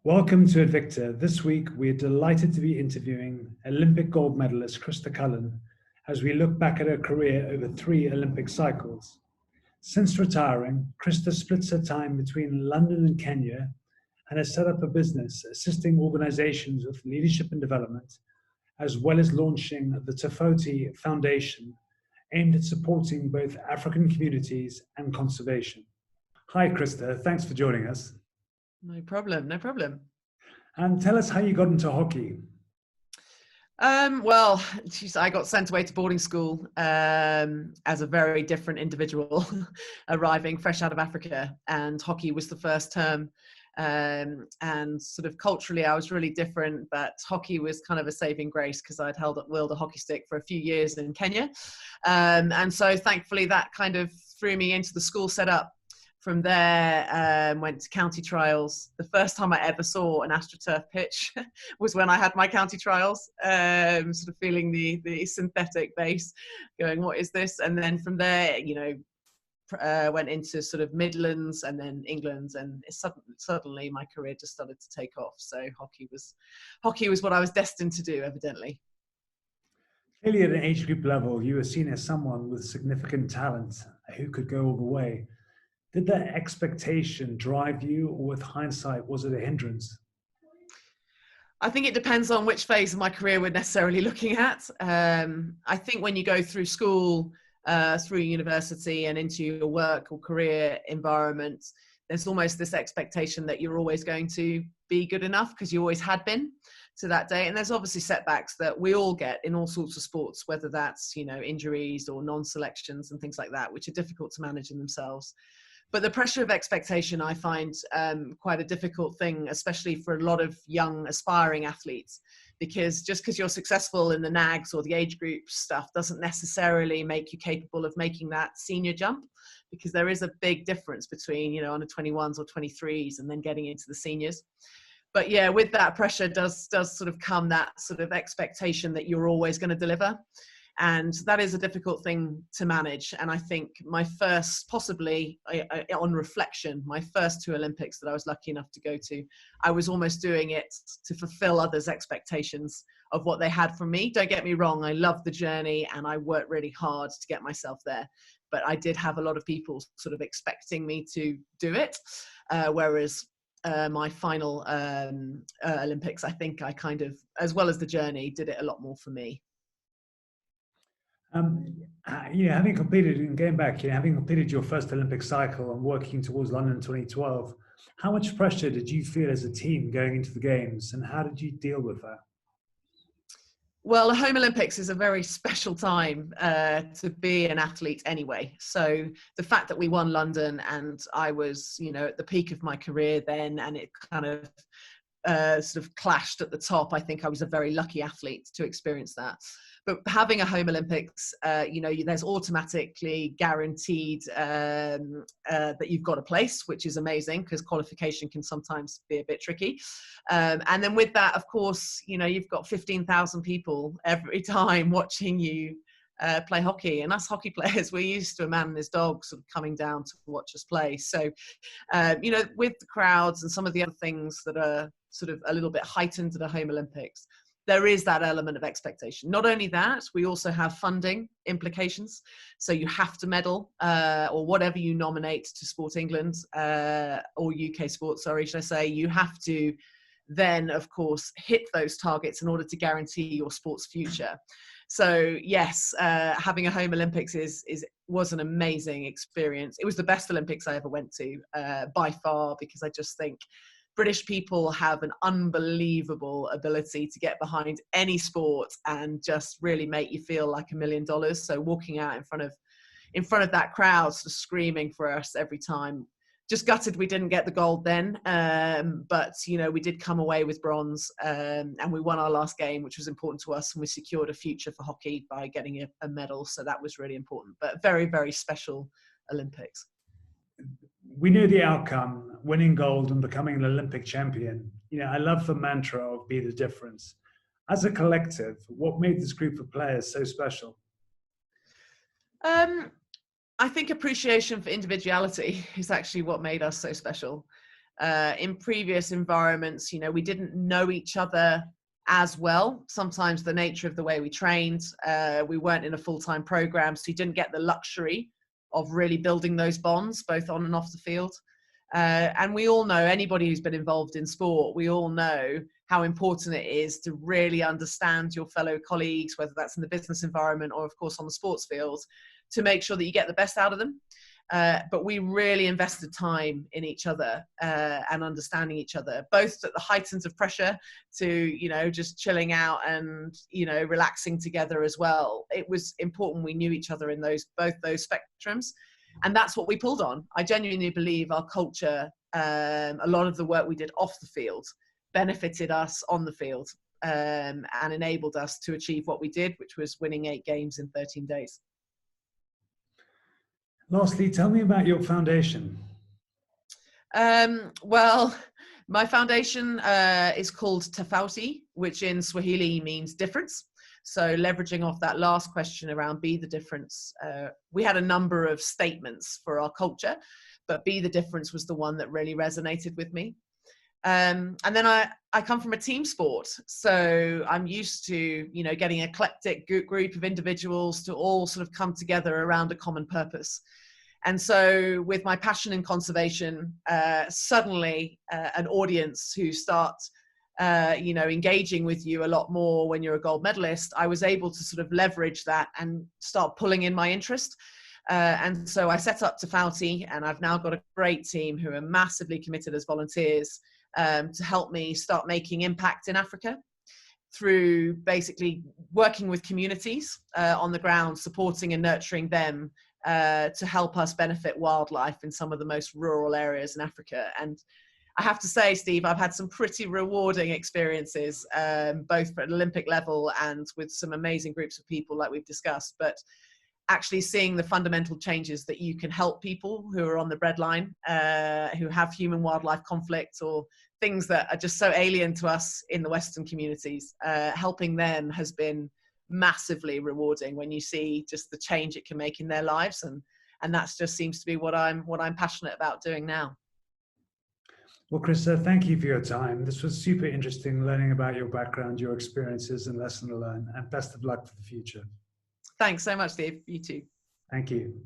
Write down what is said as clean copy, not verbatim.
Welcome to Invicta. This week, we're delighted to be interviewing Olympic gold medalist Crista Cullen as we look back at her career over 3 Olympic cycles. Since retiring, Crista splits her time between London and Kenya and has set up a business assisting organizations with leadership and development, as well as launching the Tofauti Foundation, aimed at supporting both African communities and conservation. Hi, Crista. Thanks for joining us. No problem, no problem. And tell us how you got into hockey. Well, geez, I got sent away to boarding school as a very different individual, arriving fresh out of Africa, and hockey was the first term. And sort of culturally, I was really different, but hockey was kind of a saving grace because I'd wielded a hockey stick for a few years in Kenya. And so thankfully that kind of threw me into the school setup. From there, went to county trials. The first time I ever saw an AstroTurf pitch was when I had my county trials, sort of feeling the synthetic base, going, what is this? And then from there, went into sort of Midlands and then England, and suddenly my career just started to take off. So hockey was what I was destined to do, evidently. Clearly at an age group level, you were seen as someone with significant talent who could go all the way. Did that expectation drive you, or with hindsight, was it a hindrance? I think it depends on which phase of my career we're necessarily looking at. I think when you go through school, through university and into your work or career environment, there's almost this expectation that you're always going to be good enough because you always had been to that day. And there's obviously setbacks that we all get in all sorts of sports, whether that's, injuries or non-selections and things like that, which are difficult to manage in themselves. But the pressure of expectation, I find quite a difficult thing, especially for a lot of young aspiring athletes, because just because you're successful in the NAGs or the age group stuff doesn't necessarily make you capable of making that senior jump, because there is a big difference between, under 21s or 23s and then getting into the seniors. But yeah, with that pressure does sort of come that sort of expectation that you're always going to deliver. And that is a difficult thing to manage. And I think my first, possibly on reflection, my first 2 Olympics that I was lucky enough to go to, I was almost doing it to fulfill others' expectations of what they had from me. Don't get me wrong, I loved the journey and I worked really hard to get myself there. But I did have a lot of people sort of expecting me to do it. Whereas my final Olympics, I think I kind of, as well as the journey, did it a lot more for me. Having completed, and going back, having completed your first Olympic cycle and working towards London 2012, how much pressure did you feel as a team going into the games, and how did you deal with that? Well, the Home Olympics is a very special time to be an athlete anyway. So the fact that we won London and I was, at the peak of my career then, and it kind of sort of clashed at the top, I think I was a very lucky athlete to experience that. But having a Home Olympics, there's automatically guaranteed that you've got a place, which is amazing because qualification can sometimes be a bit tricky. And then with that, of course, you've got 15,000 people every time watching you play hockey. And us hockey players, we're used to a man and his dog sort of coming down to watch us play. So, with the crowds and some of the other things that are sort of a little bit heightened at the Home Olympics, there is that element of expectation. Not only that, we also have funding implications. So you have to medal or whatever you nominate to Sport England or UK Sport, sorry, should I say, you have to then, of course, hit those targets in order to guarantee your sport's future. So yes, having a Home Olympics was an amazing experience. It was the best Olympics I ever went to by far, because I just think British people have an unbelievable ability to get behind any sport and just really make you feel like $1 million. So walking out in front of that crowd, sort of screaming for us every time. Just gutted we didn't get the gold then, but we did come away with bronze, and we won our last game, which was important to us, and we secured a future for hockey by getting a medal. So that was really important, but very, very special Olympics. We knew the outcome, winning gold and becoming an Olympic champion. I love the mantra of be the difference. As a collective, what made this group of players so special? I think appreciation for individuality is actually what made us so special. In previous environments, you know, we didn't know each other as well. Sometimes the nature of the way we trained, we weren't in a full-time program, so you didn't get the luxury of really building those bonds, both on and off the field. And we all know, anybody who's been involved in sport, we all know how important it is to really understand your fellow colleagues, whether that's in the business environment or, of course, on the sports field, to make sure that you get the best out of them. But we really invested time in each other and understanding each other, both at the heights of pressure to, you know, just chilling out and, you know, relaxing together as well. It was important we knew each other in both those spectrums. And that's what we pulled on. I genuinely believe our culture, a lot of the work we did off the field, benefited us on the field and enabled us to achieve what we did, which was winning 8 games in 13 days. Lastly, tell me about your foundation. Well, my foundation is called Tofauti, which in Swahili means difference. So leveraging off that last question around be the difference, we had a number of statements for our culture, but be the difference was the one that really resonated with me. And then I come from a team sport, so I'm used to, you know, getting an eclectic group of individuals to all sort of come together around a common purpose. And so with my passion in conservation, suddenly an audience who start you know, engaging with you a lot more when you're a gold medalist, I was able to sort of leverage that and start pulling in my interest. And so I set up Tofauti, and I've now got a great team who are massively committed as volunteers to help me start making impact in Africa through basically working with communities on the ground, supporting and nurturing them to help us benefit wildlife in some of the most rural areas in Africa. And I have to say, Steve, I've had some pretty rewarding experiences, both at an Olympic level and with some amazing groups of people like we've discussed, but actually seeing the fundamental changes that you can help people who are on the breadline, who have human wildlife conflict or things that are just so alien to us in the Western communities, helping them has been massively rewarding when you see just the change it can make in their lives. And that just seems to be what I'm passionate about doing now. Well, Crista, thank you for your time. This was super interesting learning about your background, your experiences, and lesson to learn. And best of luck for the future. Thanks so much, Steve. You too. Thank you.